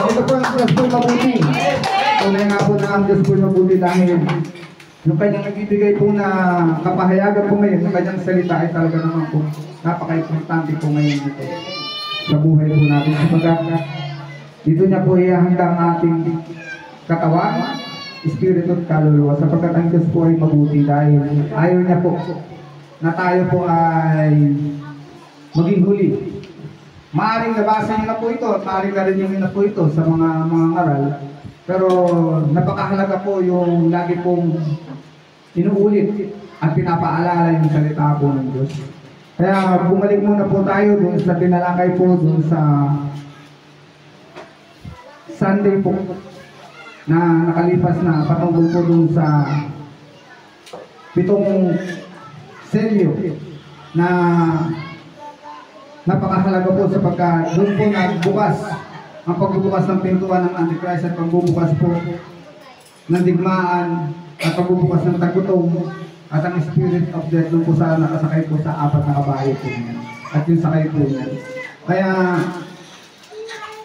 ito po ang Diyos po mabuti. Tunay nga po na ang Diyos po mabuti dahil yung kanyang nagbibigay po na kapahayagan po ngayon, yung kanyang salita ay talaga naman po napaka-importante po ngayon ito sa buhay po natin. Sapagkat dito niya po ihahanda ang ating katawan, espiritu at kaluluwa, sapagkat ang Diyos po ay mabuti dahil ayaw niya po na tayo po ay maging huli. Maaring nabasa niyo na po ito at maaring narinig na po ito sa mga ngaral, pero napakahalaga po yung lagi pong inuulit at pinapaalala yung salita po ng Diyos. Kaya bumalik muna po tayo dun sa tinalakay po dun sa Sunday po na nakalipas na patungkol po dun sa 7 selyo na napakahalaga po sapagkat doon po nagbukas ang pagbubukas ng pintuan ng Antichrist at pagbubukas po ng digmaan at pagbubukas ng tagutong at ang spirit of death doon po sa nakasakay po sa 4 na kabayo po niya at yung sakay po niya. Kaya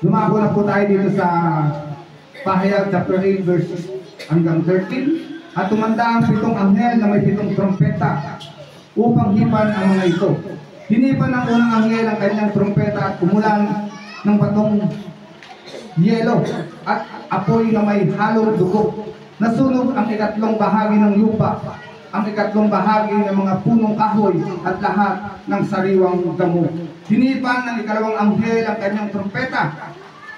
lumako na po tayo dito sa Pahayag chapter 8 verses hanggang 13 at tumanda ang 7 anghel na may 7 trompeta upang hipan ang mga ito. Hinipan ng unang anghel ang kanyang trompeta at kumulang ng batong yelo at apoy na may halong dugo. Nasunog ang 3 bahagi ng lupa, ang 3 bahagi ng mga punong kahoy at lahat ng sariwang damo. Hinipan ng 2 anghel ang kanyang trompeta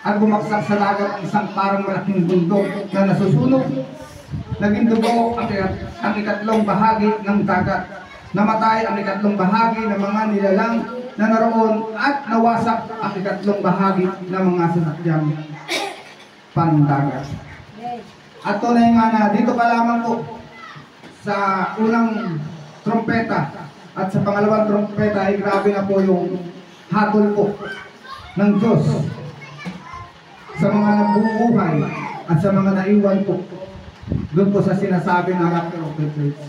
at bumaksak sa dagat ang isang parang malaking bundok na nasusunog. Naging dugo ang 3 bahagi ng dagat. Namatay ang 3 bahagi ng mga nilalang na naroon at nawasak ang 3 bahagi ng mga sasakyang pandagat. At tunay nga na dito pa lamang po sa unang trompeta at sa pangalawang trompeta ay grabe na po yung hatol po ng Diyos sa mga nabubuhay at sa mga naiwan po doon po sa sinasabi na rapture of the church.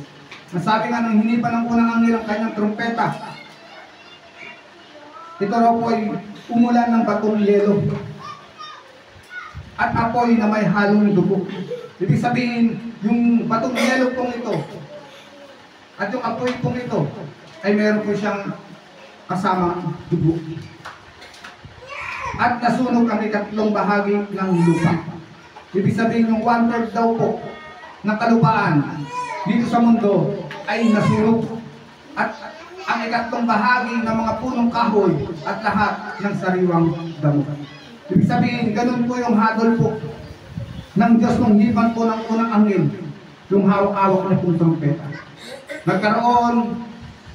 Nasabi nga nang hinipan ng unang anghel ang kanyang trompeta, ito raw po ay umulan ng batong yelo at apoy na may halong dugo. Ibig sabihin, yung batong yelo pong ito at yung apoy pong ito ay meron po siyang kasamang dugo. At nasunog ang 3 bahagi ng lupa. Ibig sabihin, yung 1/3 daw po ng kalupaan dito sa mundo ay nasunog at ang 3 bahagi ng mga punong kahoy at lahat ng sariwang damo. Ibig sabihin, ganun po yung hadol po ng Diyos nung hipan po ng unang anghel, yung hawak-hawak na pong trompeta. Nagkaroon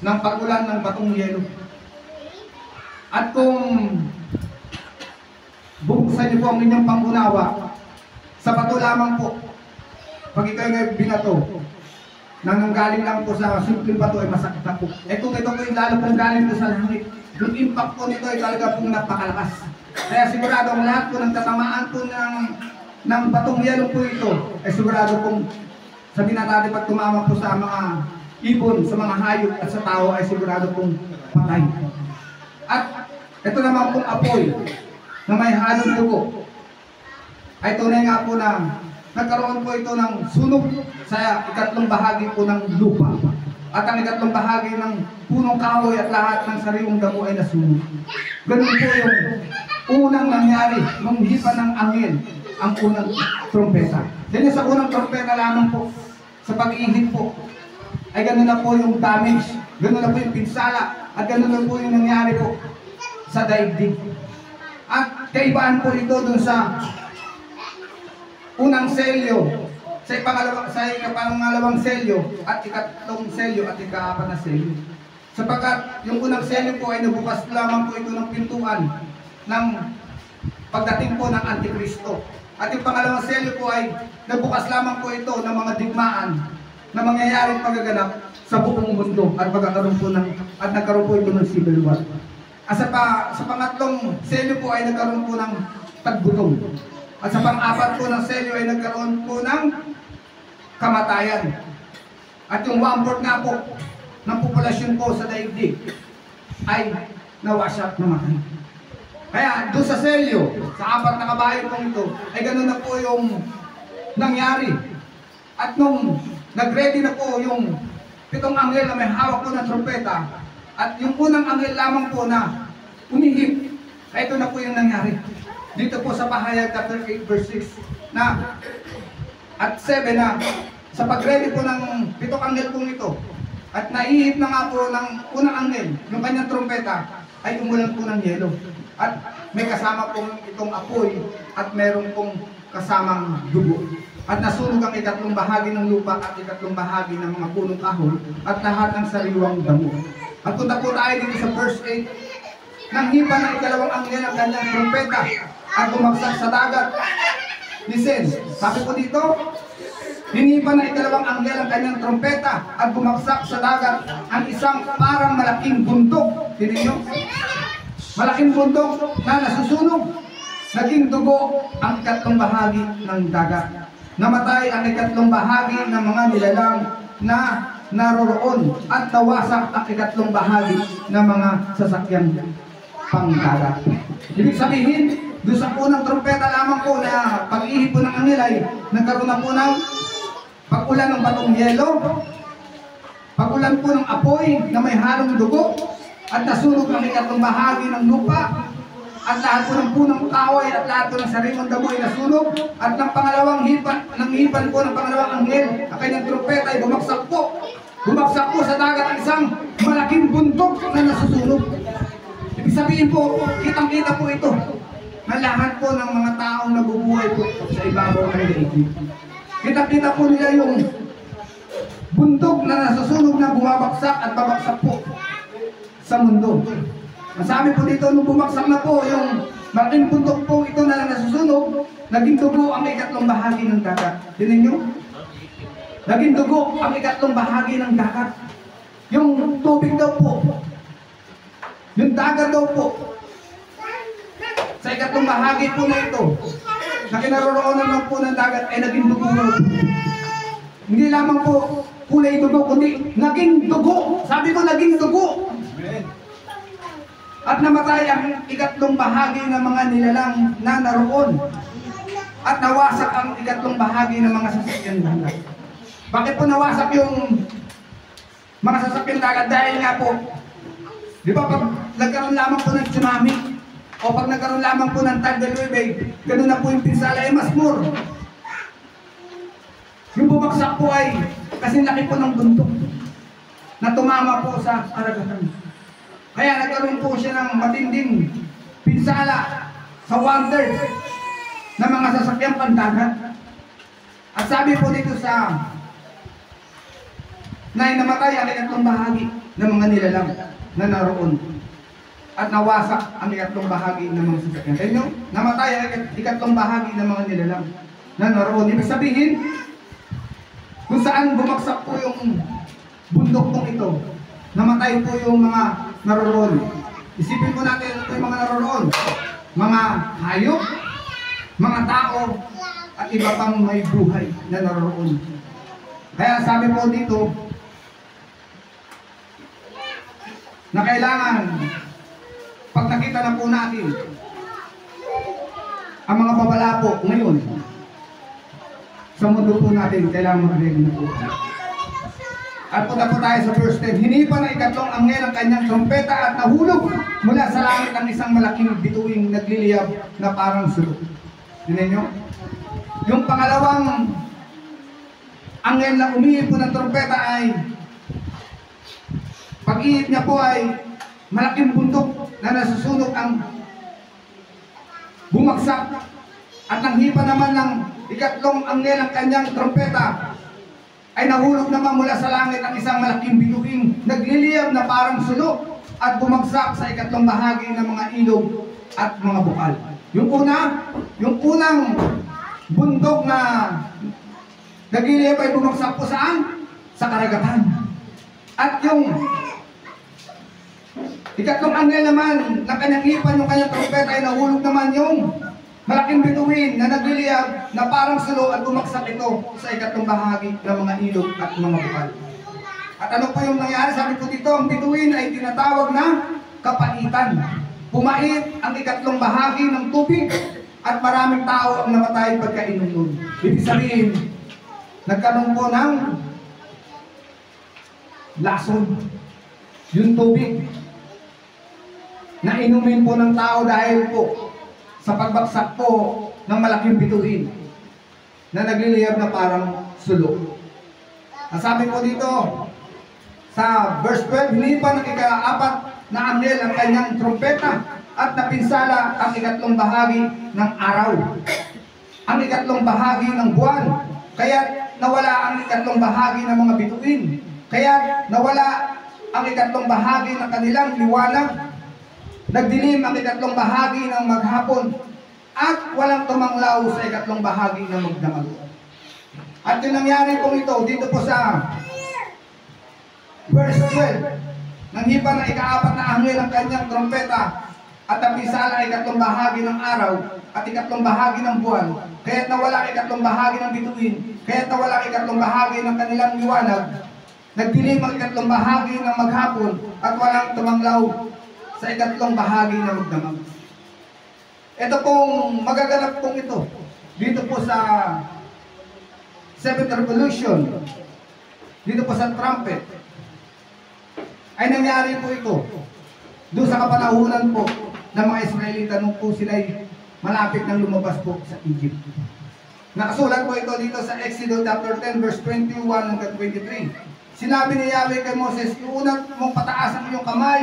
ng pag-ulan ng batong yelo. At kung bubuksan niyo po ang inyong pangunawa, sa bato lamang po, pag ikaw ay binato, nanggaling lang po sa simpleng bato ay masakit na po. Kung ito po yung lalo pong galing po sa langit, yung impact po nito ay talaga pong napakalakas. Kaya sigurado ang lahat po ng tatamaan po ng batong yelo po ito, ay sigurado pong sabihin natin pag tumama po sa mga ibon, sa mga hayop at sa tao ay sigurado pong patay. At ito naman pong apoy na may halong dugo ay tunay nga po na nagkaroon po ito ng sunog sa 3 bahagi po ng lupa. At ang 3 bahagi ng punong kahoy at lahat ng sariwang damo ay nasunog. Ganun po yung unang nangyari nung hipan ng anghel ang unang trompeta. Dahil sa unang trompeta lamang po, sa pag-ihip po, ay ganun na po yung damage, ganun na po yung pinsala, at ganun na po yung nangyari po sa daigdig. At kaibaan po ito dun sa unang selyo, sa pangalawang selyo, at 3 selyo, at 4 na selyo. Sapagkat yung unang selyo po ay nabukas lamang po ito ng pintuan ng pagdating po ng Antikristo. At yung pangalawang selyo po ay nabukas lamang po ito ng mga digmaan na mangyayaring pagaganap sa buong mundo at nagkaroon po ito ng civil war. At sa pangatlong selyo po ay nagkaroon po ng tagbutong. At sa pang-4 po ng selyo ay nagkaroon po ng kamatayan. At yung 1/4 nga po ng populasyon po sa daigdig ay nawasak, namatay. Kaya doon sa selyo, sa apat na kabayo pong ito, ay ganun na po yung nangyari. At nung nag-ready na po yung pitong anghel na may hawak po ng trompeta, at yung unang anghel lamang po na umihip, ay ito na po yung nangyari. Dito po sa Pahayag chapter 8 verse 6 na at 7 na sa pag-ready po ng pitong anghel pong ito, at naihip na nga po ng unang anghel, yung kanyang trompeta, ay umulan po ng yelo. At may kasama pong itong apoy at meron pong kasamang dugo. At nasunog ang ikatlong bahagi ng lupa at ikatlong bahagi ng mga punong kahoy at lahat ng sariwang damo. At punta po tayo dito sa verse 8. Nang hipa ng ikalawang anghel ang kanyang trompeta at bumagsak sa dagat. Listen, sabi po dito, hinipa ng ikalawang anghel ang kanyang trompeta at bumagsak sa dagat ang isang parang malaking bundok. Tingnan niyo? Malaking bundok na nasusunog. Naging dugo ang ikatlong bahagi ng dagat. Namatay ang ikatlong bahagi ng mga nilalang na naroroon at nawasak ang ikatlong bahagi ng mga sasakyang pangdagat. Ibig sabihin, doon sa unang trompeta lamang po na pag-ihip po ng anghel ay nagkaroon na po ng pag-ulan ng batong yelo, pag-ulan po ng apoy na may halong dugo, at nasunog ang ikatlong bahagi ng lupa, at lahat po ng punong kahoy at lahat po ng sariwang damo ay nasunog, at ng pangalawang hipan po ng pangalawang anghel ang kanyang trompeta ay bumagsak po sa dagat ang isang malaking bundok na nasusunog. Ibig sabihin po, kitang-kita po ito na lahat po ng mga taong nabubuhay po sa ibabaw ng daigdig. Kitang-kita po nila yung bundok na nasusunog na bumabagsak at babagsak po sa mundo. Masabi po dito, nung bumagsak na po yung malaking bundok po ito na nasusunog, naging dugo ang ikatlong bahagi ng dagat. Tingnan nyo? Naging dugo ang ikatlong bahagi ng dagat. Yung tubig daw po, yung dagat daw po, sa ikatlong bahagi po na ito, na kinaroroonan lang po ng dagat ay naging dugo. Hindi lamang po kulay dugo, kundi naging dugo. Sabi ko, naging dugo. At namatay ang ikatlong bahagi ng mga nilalang na naroon. At nawasak ang ikatlong bahagi ng mga sasakyan dagat. Bakit po nawasak yung mga sasakyan dagat? Dahil nga po, di ba pag nagkaroon lamang po ng tsunami, o pag nagkaroon lamang po ng tidal wave, ganun na po yung pinsala ay mas more. Yung bumagsak po ay kasi laki po ng bundok na tumama po sa karagatan. Kaya nagkaroon po siya ng matinding pinsala sa wonders ng mga sasakyang pandagat. At sabi po dito sa na namatay ang ikatlong bahagi ng mga nilalang na naroon at nawasak ang ikatlong bahagi ng mga sasakyan. Kaya nyo, namatay ang ikatlong bahagi ng mga nilalang na naroon. Ibig sabihin, kung saan bumagsak po yung bundok pong ito, namatay po yung mga naroon. Isipin po natin ano yung mga naroon. Mga hayop, mga tao, at iba pang may buhay na naroon. Kaya sabi po dito, na kailangan, pag nakita na po natin, ang mga babala po ngayon, sa mundo po natin, kailangan mag-ready na po. At punta po tayo sa verse 10. Hinipa ng ikatlong anghel ang kanyang trompeta at nahulog mula sa langit ang isang malaking bituing nagliliyab na parang sulok. Tingnan nyo? Yung pangalawang anghel na umihip po ng trompeta ay pag-ihip niya po ay malaking bundok na nasusunog ang bumagsak. At nang hipa naman ng ikatlong anghel ang kanyang trompeta ay nahulog naman mula sa langit ang isang malaking bituing nagliliyab na parang sulok at bumagsak sa ikatlong bahagi ng mga ilog at mga bukal. Yung unang bundok na nagliliyab ay bumagsak po saan? Sa karagatan. At yung ikatlong anghel naman na kanyang hipan yung kanyang trompeta ay nahulog naman yung malaking bituin na nagliliyab na parang sulo at bumagsak ito sa ikatlong bahagi ng mga ilog at mga bukal. At ano po yung nangyari? Sabi po dito, ang bituin ay tinatawag na kapaitan. Pumait ang ikatlong bahagi ng tubig at maraming tao ang namatay pagkainom nun. Ibig sabihin, nagkaroon po ng lason yung tubig na inumin po ng tao dahil po sa pagbagsak po ng malaking bituin na nagliliyab na parang sulok. Ang sabi po dito sa verse 12, hinipan ng ika-4 na anghel ang kanyang trompeta at napinsala ang ikatlong bahagi ng araw, ang ikatlong bahagi ng buwan, kaya nawala ang ikatlong bahagi ng mga bituin, kaya nawala ang ikatlong bahagi ng kanilang liwanag, nagdilim ang ikatlong bahagi ng maghapon, at walang tumanglaw sa ikatlong bahagi ng magdamag. At yung nangyari po ito dito po sa verse 12, nang hipa ng ika-4 na anghel ang kanyang trompeta at napinsala ang ikatlong bahagi ng araw at ikatlong bahagi ng buwan, kaya't nawala ang ikatlong bahagi ng bituin, kaya't nawala ang ikatlong bahagi ng kanilang liwanag, nagdilim ang ikatlong bahagi ng maghapon, at walang tumanglaw sa ikatlong bahagi ng magdamag. Ito pong magaganap pong ito dito po sa Seventh Revolution, dito po sa trumpet, ay nangyari po ito doon sa kapanahunan po ng mga Israelita nung po sila'y malapit ng lumabas po sa Egypt. Nakasulat po ito dito sa Exodus chapter 10 verse 21 hanggang 23. Sinabi ni Yahweh kay Moses, iunat mong pataas ang iyong kamay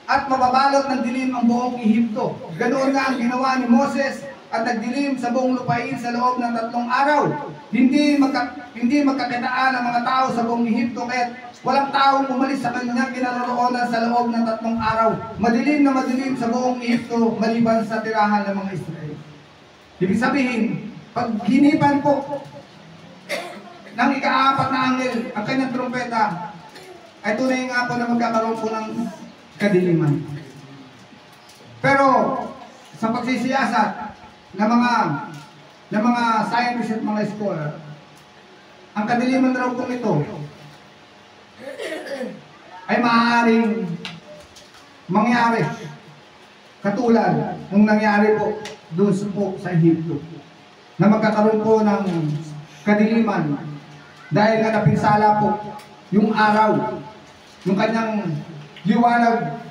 at mababalot ng dilim ang buong Ehipto. Ganoon nga ang ginawa ni Moses at nagdilim sa buong lupain sa loob ng 3 araw. Hindi magkakitaan ang mga tao sa buong Ehipto, kaya walang taong umalis sa kanyang kinaroroonan sa loob ng 3 araw. Madilim na madilim sa buong Ehipto maliban sa tirahan ng mga Israel. Ibig sabihin, pag hinipan po ng ika-4 na anghel ang kanyang trompeta, ay tunay nga po na magkakaroon po ng kadiliman. Pero sa pagsisiyasat ng mga scientists at mga scholar, ang kadiliman raw po ito ay maaaring mangyari katulad nung nangyari po doon po sa Ehipto, na magkakaroon po ng kadiliman dahil nga napinsala po yung araw, yung kanyang liwanag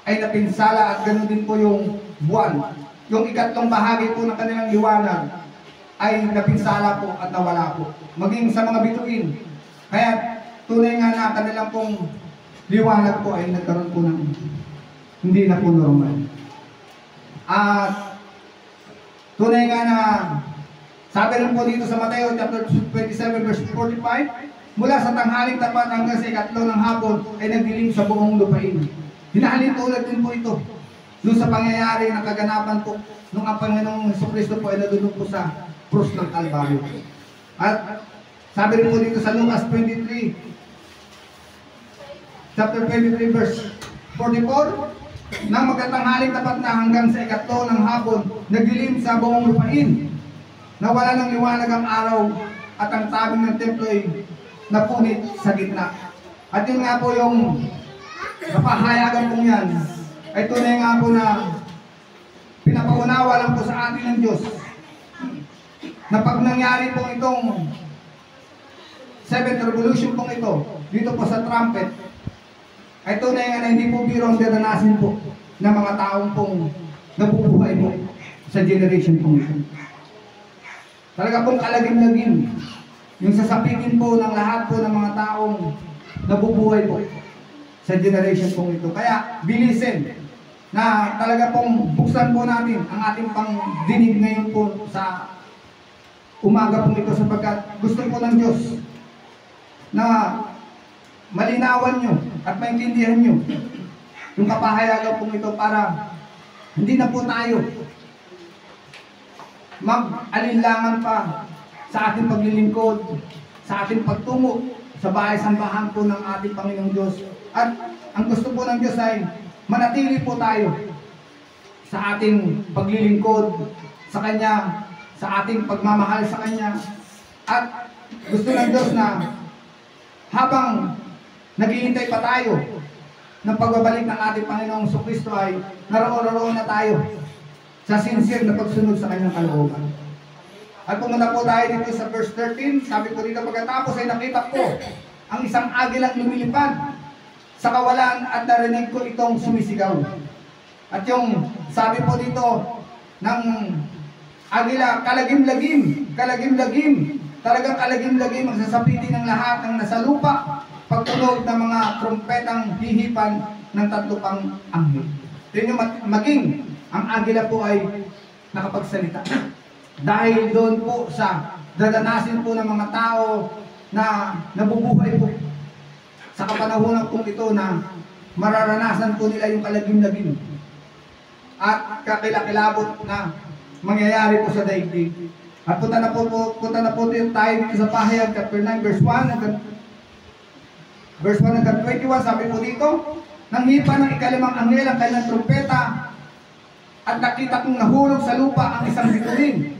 ay napinsala, at ganoon din po yung buwan. Yung ikatlong bahagi po ng kanilang liwanag ay napinsala po at nawala po. Maging sa mga bituin. Kaya tunay nga na kanilang pong liwanag po ay nagkaroon po ng hindi na po normal. At tunay nga na sabi rin po dito sa Mateo chapter 27 verse 45, mula sa tanghaling tapat hanggang sa ikatlo ng hapon ay nagdilim sa buong lupain. Hinahalin tulad din po ito doon sa pangyayari na kaganapan po nung ang Panginoong Jesucristo po ay nadulog po sa krus ng Kalbaryo. At sabi rin po dito sa Lucas 23 chapter 23 verse 44, nang magkatanghaling tapat na hanggang sa ikatlo ng hapon, nagdilim sa buong lupain, nawala ng liwanag ang araw, at ang tabing ng templo ay napunit sa gitna. At yun nga po yung napahayagan pong yan, ay tunay nga po na pinapaunawa lang po sa atin ng Diyos na pag nangyari po itong Seventh Revolution pong ito, dito po sa trumpet, ay tunay nga na hindi po biro ang dadanasin po ng mga taong pong nabubuhay po sa generation pong ito. Talaga pong kalagim-lagim yung sasapitin po ng lahat po ng mga taong nabubuhay po sa generation pong ito. Kaya bilisin na talaga pong buksan po natin ang ating pang dinig ngayon po sa umaga pong ito, sapagkat gusto po ng Diyos na malinawan nyo at maintindihan nyo yung kapahayagan pong ito, para hindi na po tayo mag-alinlangan pa sa ating paglilingkod, sa ating pagtungo sa bahay-sambahan po ng ating Panginoong Diyos. At ang gusto po ng Diyos ay manatili po tayo sa ating paglilingkod sa Kanya, sa ating pagmamahal sa Kanya. At gusto ng Diyos na habang naghihintay pa tayo ng pagbabalik ng ating Panginoong Kristo ay naroon na tayo sa sincere na pagsunod sa kanyang kalooban. At pumunta po tayo dito sa verse 13, sabi ko dito, pagkatapos ay nakita ko ang isang agilang lumilipad sa kawalan at narinig ko itong sumisigaw. At yung sabi po dito ng agila, kalagim-lagim, kalagim-lagim, talagang kalagim-lagim ang sasapitin ng lahat ng nasa lupa, pagtunog ng mga trumpetang hihipan ng tatlo pang anghel. Ito yung maging, ang agila po ay nakapagsalita. Dahil doon po sa dadanasin po ng mga tao na nabubuhay po sa kapanahunan po ito na mararanasan po nila yung kalagim-lagim at kakilakilabot na mangyayari po sa daigdig. At punta na po din tayo dito sa Pahayag chapter 9 verse 1 verse 1 hanggang 21, sabi po dito, nang hipa ng ikalimang anghel ang kanyang trumpeta at nakita kong nahulog sa lupa ang isang bituin.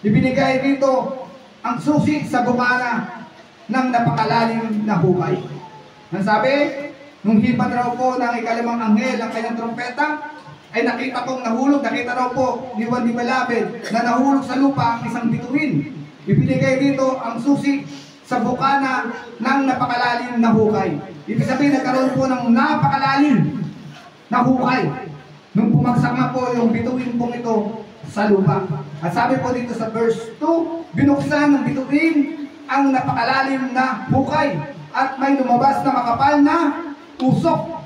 Ibinigay dito ang susi sa bumana ng napakalalim na hukay. Ang sabi, nung hipan raw po ng ikalimang anghel ang kanyang trumpeta, ay nakita kong nahulog, nakita raw po ni Juan Di Balabed na nahulog sa lupa ang isang bituin. Ibinigay dito ang susi sa bukana ng napakalalim na hukay. Ibig sabihin, nagkaroon po ng napakalalim na hukay nung bumagsak na po yung bituin pong ito sa lupa. At sabi po dito sa verse 2, binuksan ng bituin ang napakalalim na hukay at may lumabas na makapal na usok,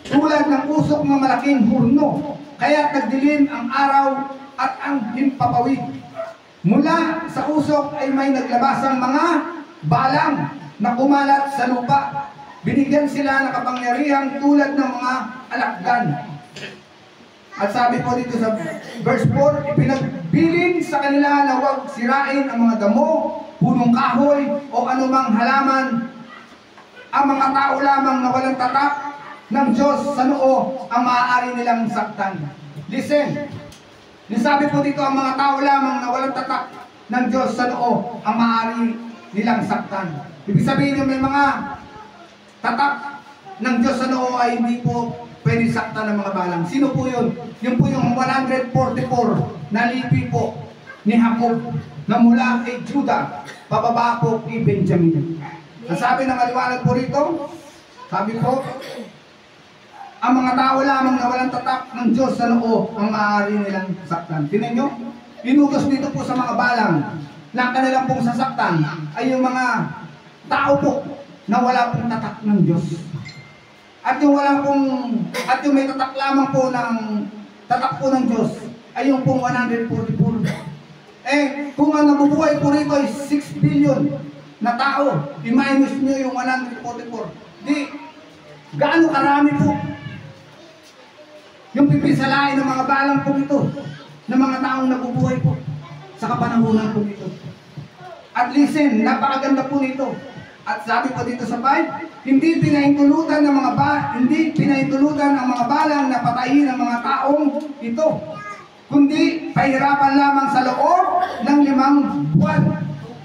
tulad ng usok ng malaking hurno. Kaya nagdilim ang araw at ang himpapawid. Mula sa usok ay may naglabasang mga balang na kumalat sa lupa. Binigyan sila ng kapangyarihan tulad ng mga alakdan. At sabi po dito sa verse 4, ipinagbilin sa kanila na huwag sirain ang mga damo, punong kahoy o anumang halaman. Ang mga tao lamang na walang tatak ng Diyos sa noo ang maaari nilang saktan. Listen, sabi po dito, ang mga tao lamang na walang tatak ng Diyos sa noo ang maaari nilang saktan. Ibig sabihin yung may mga tatak ng Diyos sa noo ay hindi po pwede saktan ng mga balang. Sino po yun? Yung po yung 144 na lipi po ni Jacob na mula kay Judah, pababa po kay Benjamin. Ang sabi ng maliwanag po rito, sabi po, ang mga tao lamang na walang tatak ng Diyos sa noo ang maaari nilang saktan. Tingnan nyo, inutos dito po sa mga balang na kanilang pong sasaktan ay yung mga tao po na wala pong tatak ng Diyos. At yung may tatak lamang po ng tatak po ng Diyos ay yung pong 144. Eh, kung ang nabubuhay po rito ay 6 billion na tao, i-minus nyo yung 144. Di, gaano karami po yung pipisalain ng mga balang po ito, ng mga taong nabubuhay po sa kapanahunan po ito. At listen, napakaganda po nito. At sabi po dito sa 5, hindi pinahintulutan ang mga balang na patayin ang mga taong ito, kundi pahirapan lamang sa loob ng 5 buwan.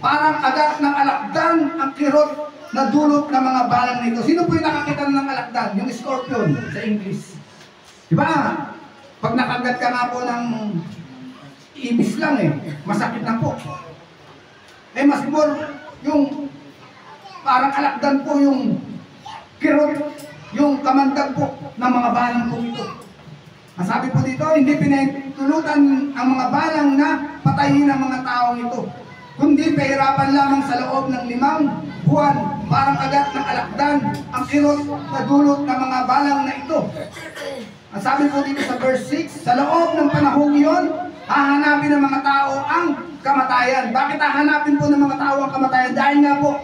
Parang agad ng alakdan ang kirot na dulot ng mga balang nito. Sino po yung nakakita ng alakdan? Yung scorpion sa English. Diba? Pag nakagat ka nga po ng ibis lang masakit na po. Mas more, yung parang alakdan po yung kirot, yung kamandag po ng mga balang po ito. Sabi po dito, hindi pinahintulutan ang mga balang na patayin ang mga taong ito, kundi pahirapan lamang sa loob ng 5 buwan, parang agad ng alakdan ang kirot na dulot ng mga balang na ito. Sabi po dito sa verse 6, sa loob ng panahong iyon, hahanapin ng mga tao ang kamatayan. Bakit hahanapin po ng mga tao ang kamatayan? Dahil nga po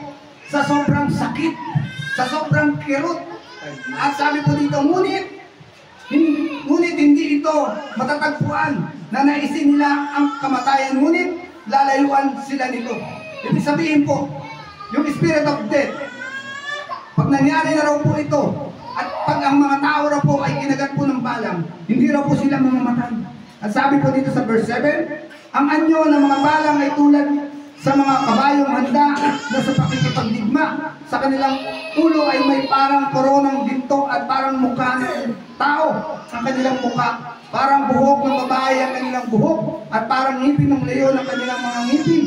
sa sobrang sakit, sa sobrang kirot. At sabi po dito, ngunit hindi ito matatagpuan na naisin nila ang kamatayan, ngunit lalayuan sila nito. Ibig sabihin po, yung spirit of death, pag nangyari na raw po ito, at pag ang mga tao raw po ay kinagat po ng balang, hindi raw po sila mamamatay. At sabi po dito sa verse 7, ang anyo ng mga balang ay tulad sa mga kabayong handa na sa pakikipagdigma. Sa kanilang ulo ay may parang koronang ginto at parang mukha ng tao ang kanilang mukha. Parang buhok ng babae ang kanilang buhok at parang ngipin ng leon ang kanilang mga ngipin.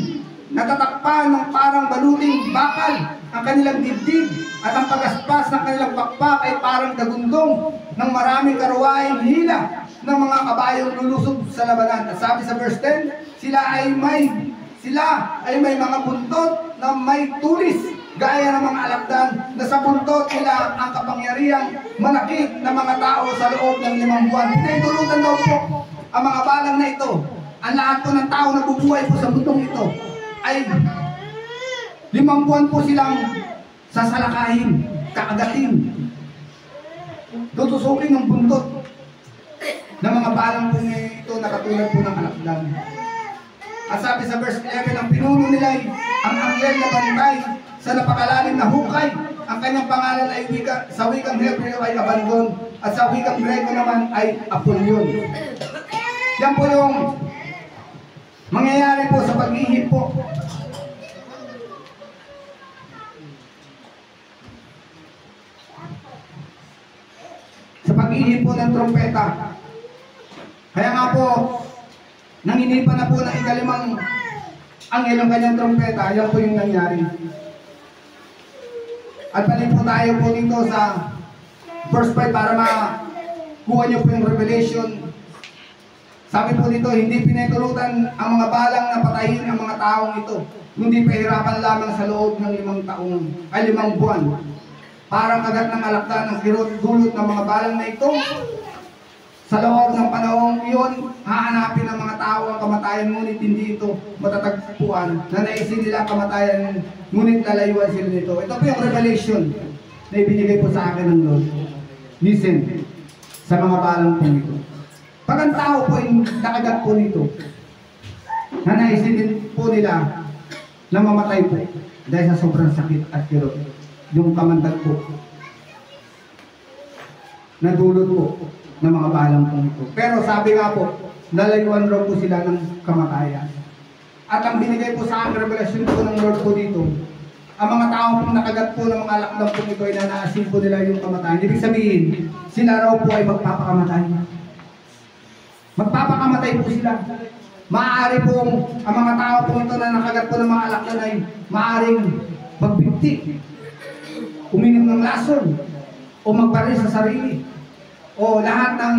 Natatakpan ng parang baluting bakal ang kanilang dibdib at ang pagaspas ng kanilang pakpak ay parang dagundong ng maraming karuwaing hila ng mga kabayong lulusob sa labanan. At sabi sa verse 10, sila ay may mga buntot na may tulis gaya ng mga alakdan na sa buntot nila ang kapangyarihang malaki na mga tao sa loob ng 5 buwan. Pinahintulutan daw po ang mga balang na ito. Ang lahat po ng tao na bubuhay po sa mundong ito ay 5 buwan po silang sasalakahin, kaagatin, tutusukin ng buntot ng mga balang po ito na katulad po ng alakdan. At sabi sa verse 11, ang pinuno nila ay ang anghel na bantay sa napakalalim na hukay. Ang kanyang pangalan ay sa wikang Hebreo ay Abandon at sa wikang Grego naman ay Apollyon. Yan po yung mangyayari po sa pag-ihip po. Sa pag-ihip po ng trompeta. Kaya nga po, nanginipan na po ng ika-5 anghel ang kanyang trompeta. Yan po yung nangyari. At balik po tayo po dito sa verse 5 para makuha nyo po yung revelation. Sabi po dito, hindi pinahintulutan ang mga balang na patayin ang mga taong ito, kundi pahirapan lamang sa loob ng 5 buwan. Parang kagat ng alakdan ng dulot ng mga balang na ito. Sa loob ng panahong iyon, hahanapin ng mga tao ang kamatayan, ngunit hindi ito matatagpuan. Nanaisin nila ang kamatayan, ngunit lalayuan sila nito. Ito po yung revelation na ibinigay po sa akin ng Lord. Listen, sa mga balang po nito. Pag ang tao po ay nakagat po nito, nanaisin din po nila na mamatay po dahil sa sobrang sakit at kirot. Yung kamandag po, nadulot po ng mga balang po ito. Pero sabi nga po, lalayuan raw po sila ng kamatayan. At ang binigay po sa aking revelasyon po ng Lord po dito, ang mga tao po nakagat po ng mga alakdan po ito ay nanaasin po nila yung kamatayan. Ibig sabihin, sila raw po ay magpapakamatay. Magpapakamatay po sila. Maaari po ang mga tao po ito na nakagat po ng mga alakdan ay maaaring magbigti, uminom ng lason, o magbaril sa sarili, o lahat ng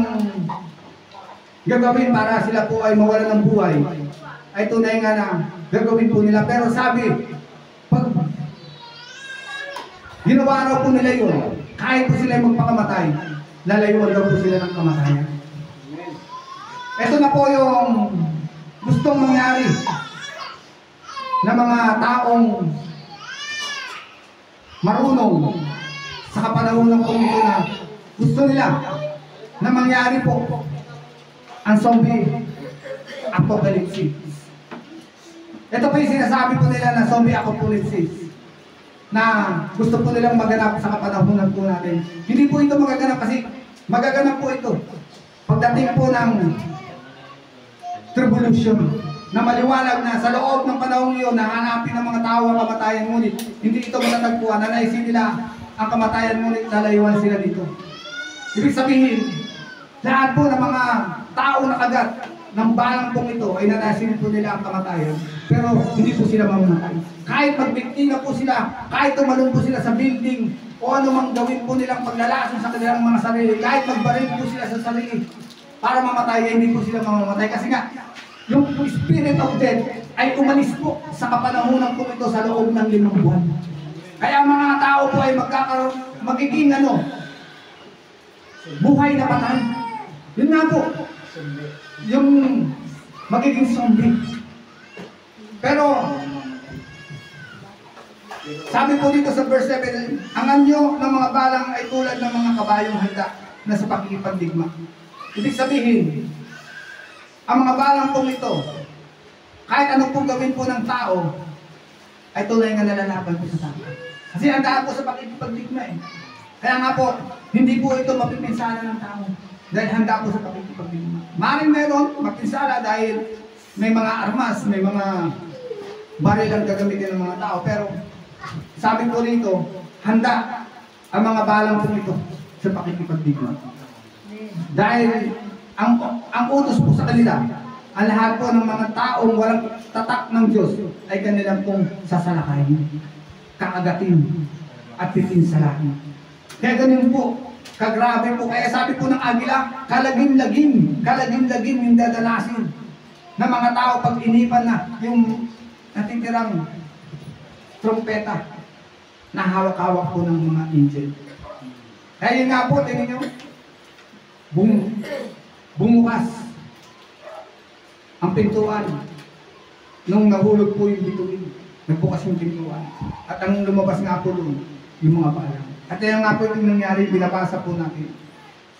gagawin para sila po ay mawalan ng buhay, ay tunay nga na gagawin po nila. Pero sabi, pag ginawa raw po nila yun, kahit po sila magpakamatay, lalayuan daw po sila ng kamatayan. Ito na po yung gustong mangyari na mga taong marunong sa kapanahonan po ito na gusto nila na mangyari po ang zombie apocalypse. Ito po yung sinasabi po nila na zombie apocalypse na gusto po nilang maganap sa kapanahonan po natin. Hindi po ito magaganap kasi magaganap po ito pagdating po ng tribulation na maliwanag na sa loob ng panahon iyon nahanapin ng mga tao ang kamatayan, ngunit hindi ito matatagpuan. Nanaisin nila ang kamatayan, ngunit lalayuan sila dito. Ibig sabihin, lahat po ng mga tao na kagat ng balang pong ito ay nanaisin po nila ang kamatayan, pero hindi po sila mamamatay. Kahit magbiktima po sila, kahit tumalon po sila sa building, o anumang gawin po nilang paglalason sa kanilang mga sarili, kahit magbaril po sila sa sarili para mamatay, hindi po sila mamamatay. Kasi nga, yung spirit of death ay umalis po sa kapanahunan po ito sa loob ng 5 buwan. Kaya mga tao po ay magiging buhay na patay. Yun nga po, yung magiging zombie. Pero, sabi po dito sa verse 7, ang anyo ng mga balang ay tulad ng mga kabayong handa na sa pakikipagdigma. Ibig sabihin, ang mga balang pong ito, kahit ano pong gawin po ng tao, ay tunay nga nalalaban po sa tao. Kasi handa po sa pakikipagdigma eh. Kaya nga po, hindi po ito mapipinsala ng tao. Dahil handa po sa pakikipagdigma. Maring meron, mapinsala dahil may mga armas, may mga baril ang gagamitin ng mga tao. Pero sabi po rito, handa ang mga balang po ito sa pakikipagdigma. Dahil ang utos po sa kanila, ang lahat po ng mga taong walang tatak ng Diyos ay kanilang pong sasalakayin, kaagatin, at pipinsalahin. Kaya ganun po, kagrabe po. Kaya sabi po ng agila, kalagim-lagim yung dadalasin na mga tao pag inipan na yung natitirang trompeta na hawak-hawak po ng mga angel. Kaya yun nga po, tingin nyo, bumukas ang pintuan nung nahulog po yung bituin. Nagbukas yung pintuan. At ang lumabas nga po doon, yung mga balang. At yan nga po yung nangyari, binabasa po natin.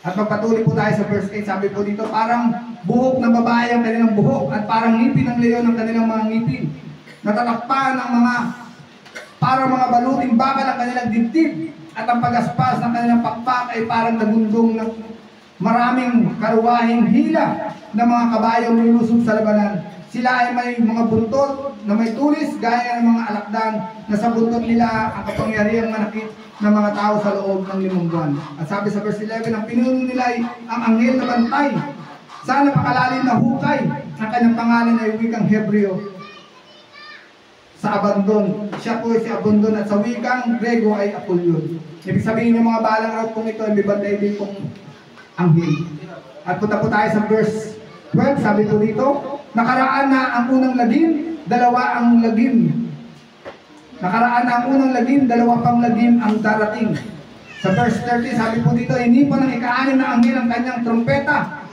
At magpatuloy po tayo sa verse 8, sabi po dito, parang buhok ng babae ang kanilang buhok at parang ngipin ng leon ang kanilang mga ngipin. Natatakpan ng parang mga baluting bakal ang kanilang dibdib at ang pagaspas ng kanilang pakpak ay parang nagundong ng maraming karuwahing hila ng mga kabayong lulusob sa labanan. Sila ay may mga buntot na may tulis gaya ng mga alakdan na sa buntot nila ang kapangyarihang manakit ng mga tao sa loob ng 5 buwan. At sabi sa verse 11, ang pinuno nila ay ang anghel na bantay sa napakalalim na hukay. Ang kanyang pangalan ay wikang Hebreo sa Abandon. Siya po ay si Abandon at sa wikang Grego ay Apollyon. Ibig sabihin ng mga balang raw pong ito ay may bantay din pong anghel. At punta po tayo sa verse 12, sabi po dito, nakaraan na ang unang lagim, dalawa ang lagim. Nakaraan na ang unang lagim, dalawa pang lagim ang darating. Sa verse 30, sabi po dito, inipan ng ika-6 na anghel ang kanyang trompeta.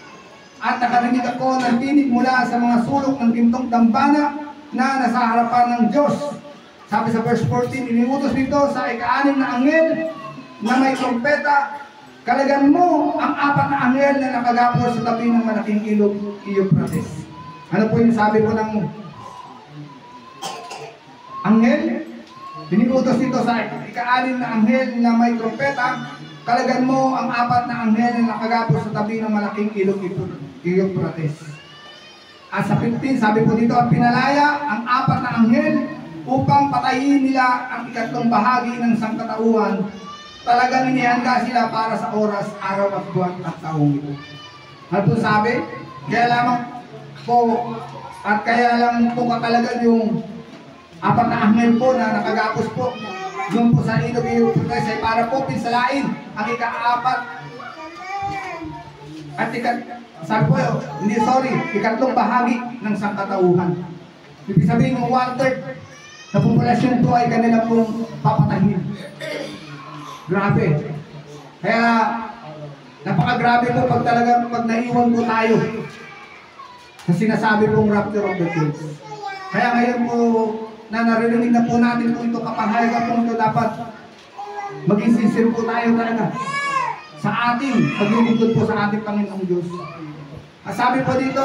At nakarinig ako ng tinig mula sa mga sulok ng gintong dambana na nasa harapan ng Diyos. Sabi sa verse 14, iniutos nito sa ika-6 na anghel na may trompeta, kalagan mo ang 4 na anghel na nakagapos sa tabi ng malaking ilog, Euphrates. Ano po yung sabi po ng anghel? Piniutos nito sa ika-6 na anghel na may trompeta, kalagan mo ang 4 na anghel na nakagapos sa tabi ng malaking ilog, Euphrates. At sa 15, sabi po dito, at pinalaya ang 4 na anghel upang patayin nila ang 3 bahagi ng sangkatauhan. Talagang inihanda sila para sa oras, araw at buwan at taong ito. At po sabi, kaya lamang po, at kaya lang po kakalagan yung 4 na anghel po na nakagapos po doon po sa ilog Euphrates ay para po pinsalain ang ika-4 at sabi po, hindi sorry, 3 bahagi ng sangkatauhan. Ibig sabihin yung 1/3 na populasyon po ay kanila pong papatahin. Grabe. Kaya napakagrabe po pag talagang pag naiwan po tayo sa sinasabi pong rapture of the church. Kaya ngayon po na naririnig na po natin po ito, kapahalaga po ito, dapat maging sincere po tayo talaga sa ating paglilingkod po sa ating Panginoong Diyos. Sabi po dito,